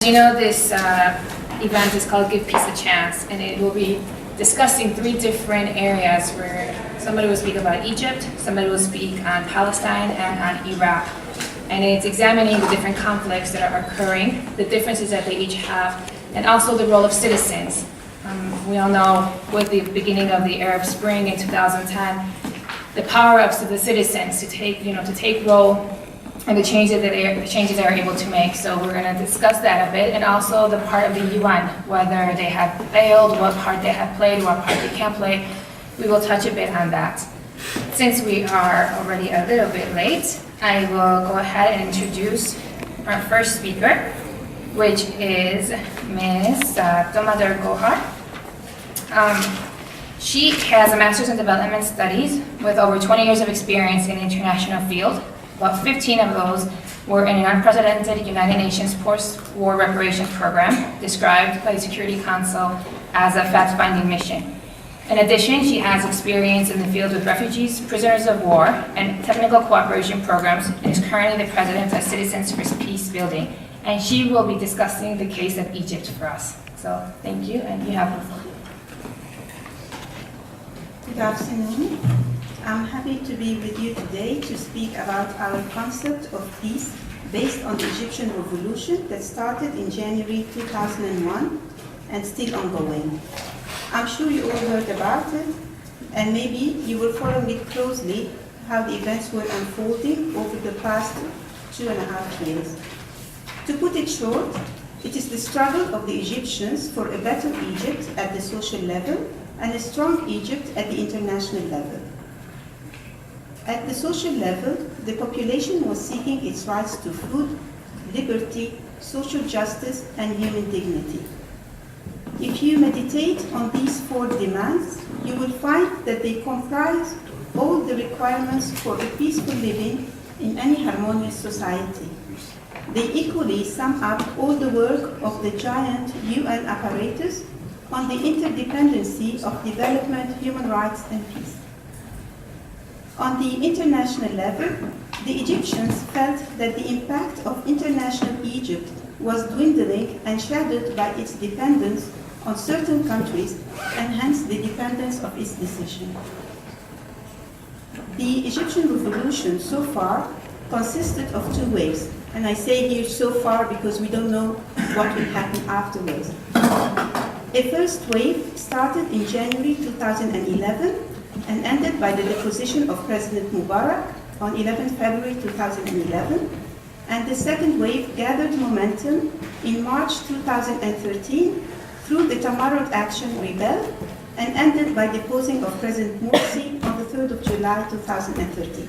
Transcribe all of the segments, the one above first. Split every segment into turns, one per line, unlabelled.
You know, this event is called Give Peace a Chance, and it will be discussing 3 different areas where somebody will speak about Egypt, somebody will speak on Palestine, and on Iraq. And it's examining the different conflicts that are occurring, the differences that they each have, and also the role of citizens. We all know with the beginning of the Arab Spring in 2010, the power of the citizens to take role and the changes they are able to make. So we're going to discuss that a bit, and also the part of the UN, whether they have failed, what part they have played, what part they can't play. We will touch a bit on that. Since we are already a little bit late, I will go ahead and introduce our first speaker, which is Ms. Tomader Gohar. She has a Master's in Development Studies with over 20 years of experience in the international field. About 15 of those were in an unprecedented United Nations post-war reparations program described by the Security Council as a fact-finding mission. In addition, she has experience in the field with refugees, prisoners of war, and technical cooperation programs, and is currently the president of Citizens for Peace Building. And she will be discussing the case of Egypt for us. So thank you, and you have the floor.
Good afternoon. I'm happy to be with you today to speak about our concept of peace based on the Egyptian revolution that started in January 2001 and still ongoing. I'm sure you all heard about it, and maybe you will follow it closely how the events were unfolding over the past 2.5 years. To put it short, it is the struggle of the Egyptians for a better Egypt at the social level and a strong Egypt at the international level. At the social level, the population was seeking its rights to food, liberty, social justice, and human dignity. If you meditate on these 4 demands, you will find that they comprise all the requirements for a peaceful living in any harmonious society. They equally sum up all the work of the giant UN apparatus on the interdependency of development, human rights, and peace. On the international level, the Egyptians felt that the impact of international Egypt was dwindling and shadowed by its dependence on certain countries, and hence the dependence of its decision. The Egyptian revolution so far consisted of 2 waves, and I say here so far because we don't know what will happen afterwards. A first wave started in January 2011 and ended by the deposition of President Mubarak on 11 February 2011, and the second wave gathered momentum in March 2013 through the Tamarod Action Rebel and ended by deposing of President Morsi on the 3rd of July 2013.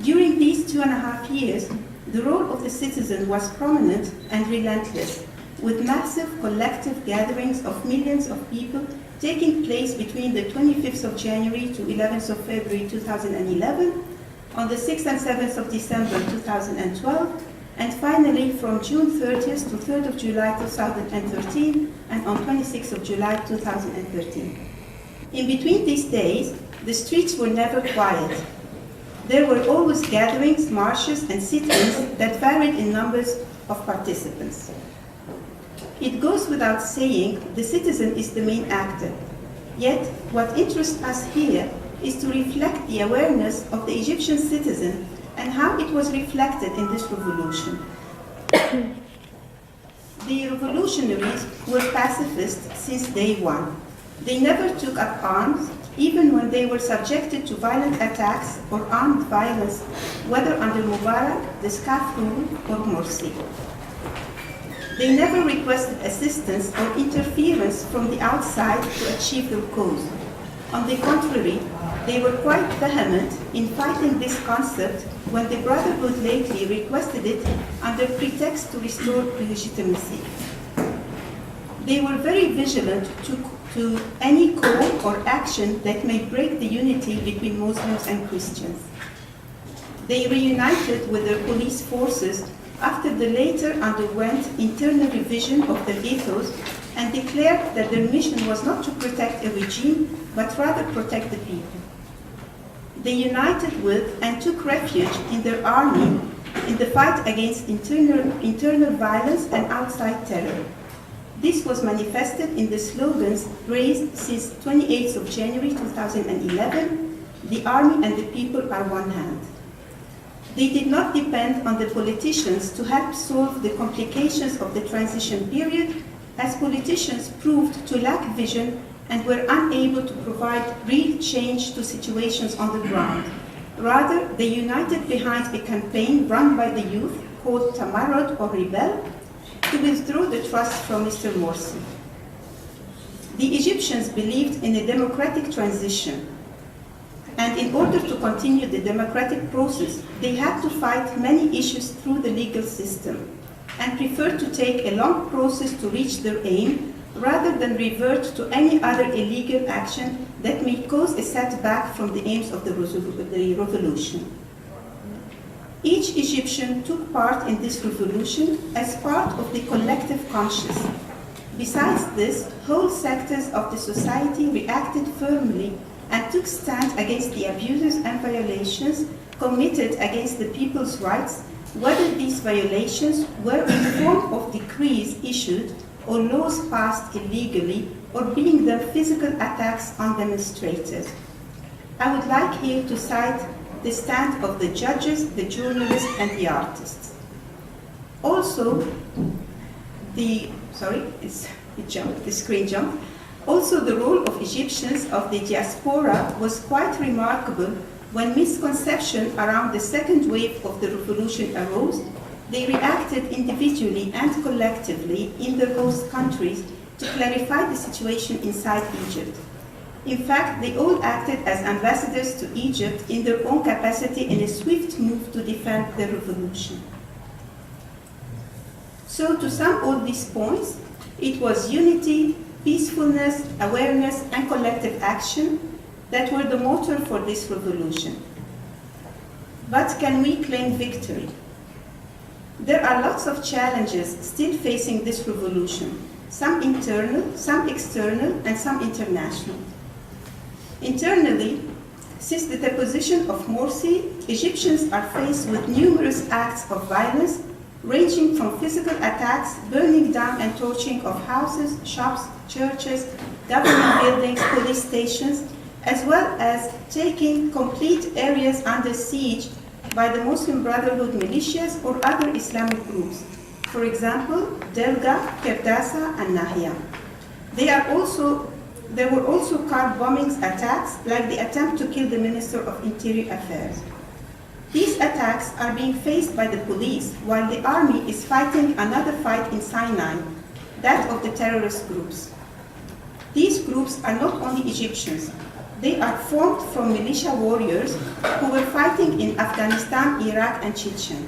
During these 2.5 years, the role of the citizen was prominent and relentless, with massive collective gatherings of millions of people taking place between the 25th of January to 11th of February 2011, on the 6th and 7th of December 2012, and finally from June 30th to 3rd of July 2013, and on 26th of July 2013. In between these days, the streets were never quiet. There were always gatherings, marches, and sit-ins that varied in numbers of participants. It goes without saying, the citizen is the main actor. Yet, what interests us here is to reflect the awareness of the Egyptian citizen and how it was reflected in this revolution. The revolutionaries were pacifists since day one. They never took up arms, even when they were subjected to violent attacks or armed violence, whether under Mubarak, the Scaf rule, or Morsi. They never requested assistance or interference from the outside to achieve their cause. On the contrary, they were quite vehement in fighting this concept when the Brotherhood lately requested it under pretext to restore legitimacy. They were very vigilant to any call or action that may break the unity between Muslims and Christians. They reunited with their police forces after the latter underwent internal revision of their ethos and declared that their mission was not to protect a regime, but rather protect the people. They united with and took refuge in their army in the fight against internal violence and outside terror. This was manifested in the slogans raised since 28th of January 2011, "The army and the people are one hand." They did not depend on the politicians to help solve the complications of the transition period, as politicians proved to lack vision and were unable to provide real change to situations on the ground. Rather, they united behind a campaign run by the youth called Tamarrud or Rebel to withdraw the trust from Mr. Morsi. The Egyptians believed in a democratic transition, and in order to continue the democratic process, they had to fight many issues through the legal system and preferred to take a long process to reach their aim rather than revert to any other illegal action that may cause a setback from the aims of the revolution. Each Egyptian took part in this revolution as part of the collective conscience. Besides this, whole sectors of the society reacted firmly and took stand against the abuses and violations committed against the people's rights, whether these violations were in the form of decrees issued or laws passed illegally, or being the physical attacks on demonstrators. I would like here to cite the stand of the judges, the journalists, and the artists. Also, the screen jumped. Also, the role of Egyptians of the diaspora was quite remarkable when misconception around the second wave of the revolution arose. They reacted individually and collectively in their host countries to clarify the situation inside Egypt. In fact, they all acted as ambassadors to Egypt in their own capacity in a swift move to defend the revolution. So, to sum all these points, it was unity, peacefulness, awareness, and collective action that were the motor for this revolution. But can we claim victory? There are lots of challenges still facing this revolution, some internal, some external, and some international. Internally, since the deposition of Morsi, Egyptians are faced with numerous acts of violence, ranging from physical attacks, burning down and torching of houses, shops, churches, government buildings, police stations, as well as taking complete areas under siege by the Muslim Brotherhood militias or other Islamic groups. For example, Delga, Kerdasa, and Nahya. There were also car bombings attacks, like the attempt to kill the Minister of Interior Affairs. These attacks are being faced by the police, while the army is fighting another fight in Sinai, that of the terrorist groups. These groups are not only Egyptians. They are formed from militia warriors who were fighting in Afghanistan, Iraq, and Chechen.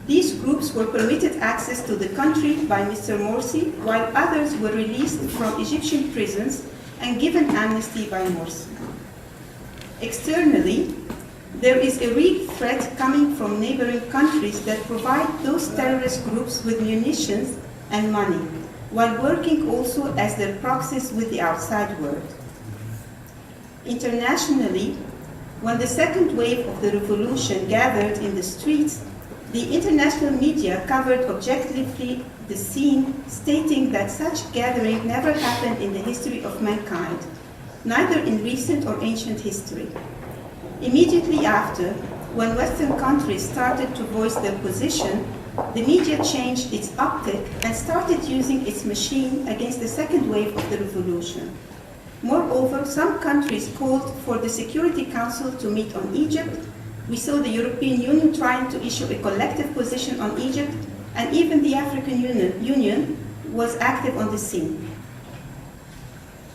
These groups were permitted access to the country by Mr. Morsi, while others were released from Egyptian prisons and given amnesty by Morsi. Externally, there is a real threat coming from neighboring countries that provide those terrorist groups with munitions and money, while working also as their proxies with the outside world. Internationally, when the second wave of the revolution gathered in the streets, the international media covered objectively the scene, stating that such gathering never happened in the history of mankind, neither in recent or ancient history. Immediately after, when Western countries started to voice their position, the media changed its optic and started using its machine against the second wave of the revolution. Moreover, some countries called for the Security Council to meet on Egypt. We saw the European Union trying to issue a collective position on Egypt, and even the African Union was active on the scene.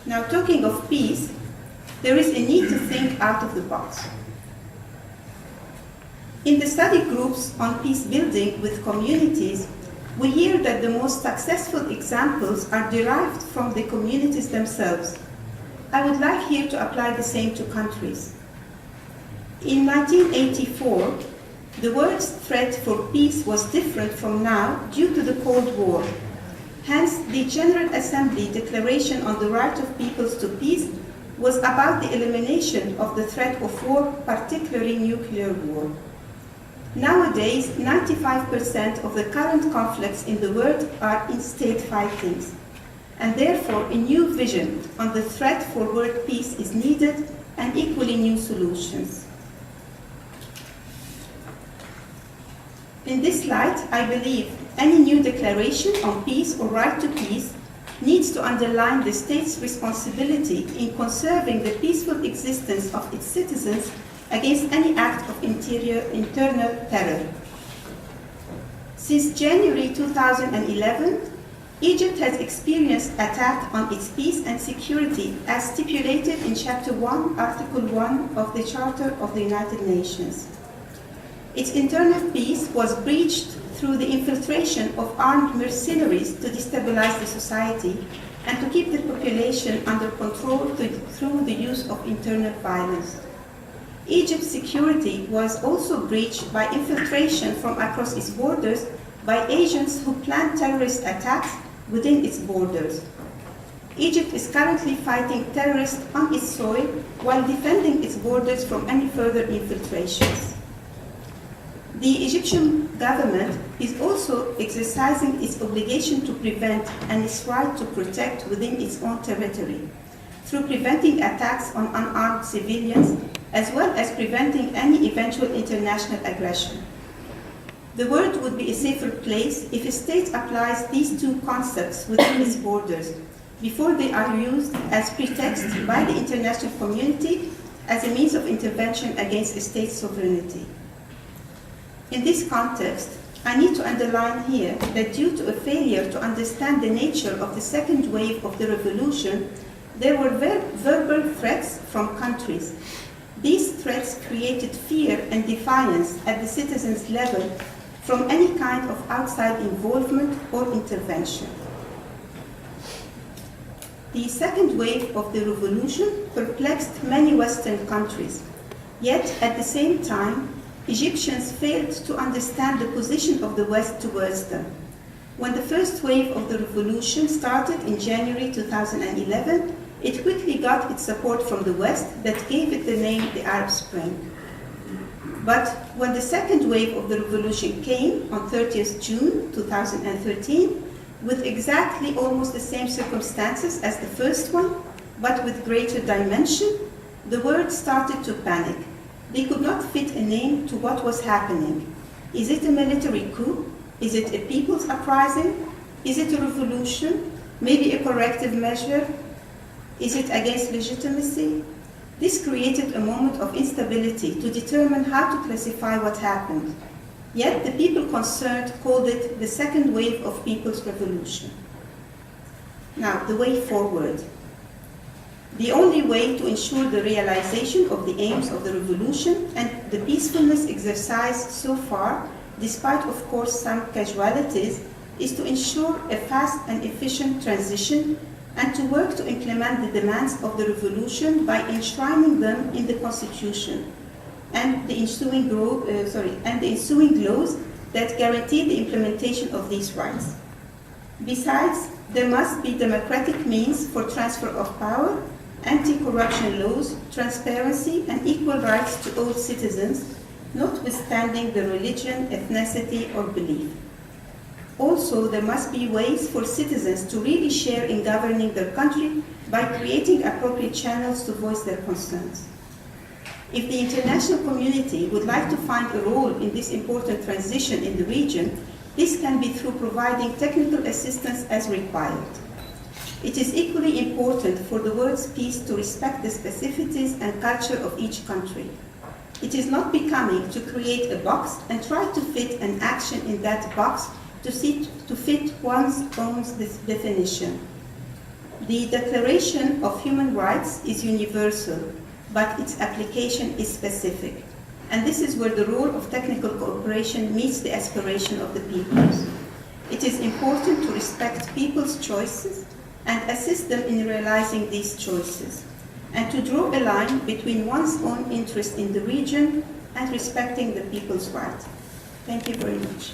Now, talking of peace, there is a need to think out of the box. In the study groups on peace building with communities, we hear that the most successful examples are derived from the communities themselves. I would like here to apply the same to countries. In 1984, the world's threat for peace was different from now due to the Cold War. Hence, the General Assembly Declaration on the Right of Peoples to Peace was about the elimination of the threat of war, particularly nuclear war. Nowadays, 95% of the current conflicts in the world are in-state fightings, and therefore a new vision on the threat for world peace is needed, and equally new solutions. In this light, I believe any new declaration on peace or right to peace needs to underline the state's responsibility in conserving the peaceful existence of its citizens against any act of internal terror. Since January 2011, Egypt has experienced attack on its peace and security as stipulated in Chapter 1, Article 1 of the Charter of the United Nations. Its internal peace was breached through the infiltration of armed mercenaries to destabilize the society and to keep the population under control through the use of internal violence. Egypt's security was also breached by infiltration from across its borders by agents who planned terrorist attacks within its borders. Egypt is currently fighting terrorists on its soil while defending its borders from any further infiltrations. The Egyptian government is also exercising its obligation to prevent and its right to protect within its own territory through preventing attacks on unarmed civilians as well as preventing any eventual international aggression. The world would be a safer place if a state applies these two concepts within its borders before they are used as pretext by the international community as a means of intervention against a state's sovereignty. In this context, I need to underline here that due to a failure to understand the nature of the second wave of the revolution, there were verbal threats from countries. These threats created fear and defiance at the citizens' level from any kind of outside involvement or intervention. The second wave of the revolution perplexed many Western countries, yet at the same time, Egyptians failed to understand the position of the West towards them. When the first wave of the revolution started in January 2011, it quickly got its support from the West that gave it the name the Arab Spring. But when the second wave of the revolution came on 30th June 2013, with exactly almost the same circumstances as the first one, but with greater dimension, the world started to panic. They could not fit a name to what was happening. Is it a military coup? Is it a people's uprising? Is it a revolution? Maybe a corrective measure? Is it against legitimacy? This created a moment of instability to determine how to classify what happened. Yet the people concerned called it the second wave of people's revolution. Now, the way forward. The only way to ensure the realization of the aims of the revolution and the peacefulness exercised so far, despite of course some casualties, is to ensure a fast and efficient transition and to work to implement the demands of the revolution by enshrining them in the Constitution and the ensuing laws that guarantee the implementation of these rights. Besides, there must be democratic means for transfer of power, anti-corruption laws, transparency, and equal rights to all citizens, notwithstanding their religion, ethnicity, or belief. Also, there must be ways for citizens to really share in governing their country by creating appropriate channels to voice their concerns. If the international community would like to find a role in this important transition in the region, this can be through providing technical assistance as required. It is equally important for the world's peace to respect the specificities and culture of each country. It is not becoming to create a box and try to fit an action in that box to fit one's own definition. The Declaration of Human Rights is universal, but its application is specific. And this is where the role of technical cooperation meets the aspiration of the peoples. It is important to respect people's choices and assist them in realizing these choices, and to draw a line between one's own interest in the region and respecting the people's right. Thank you very much.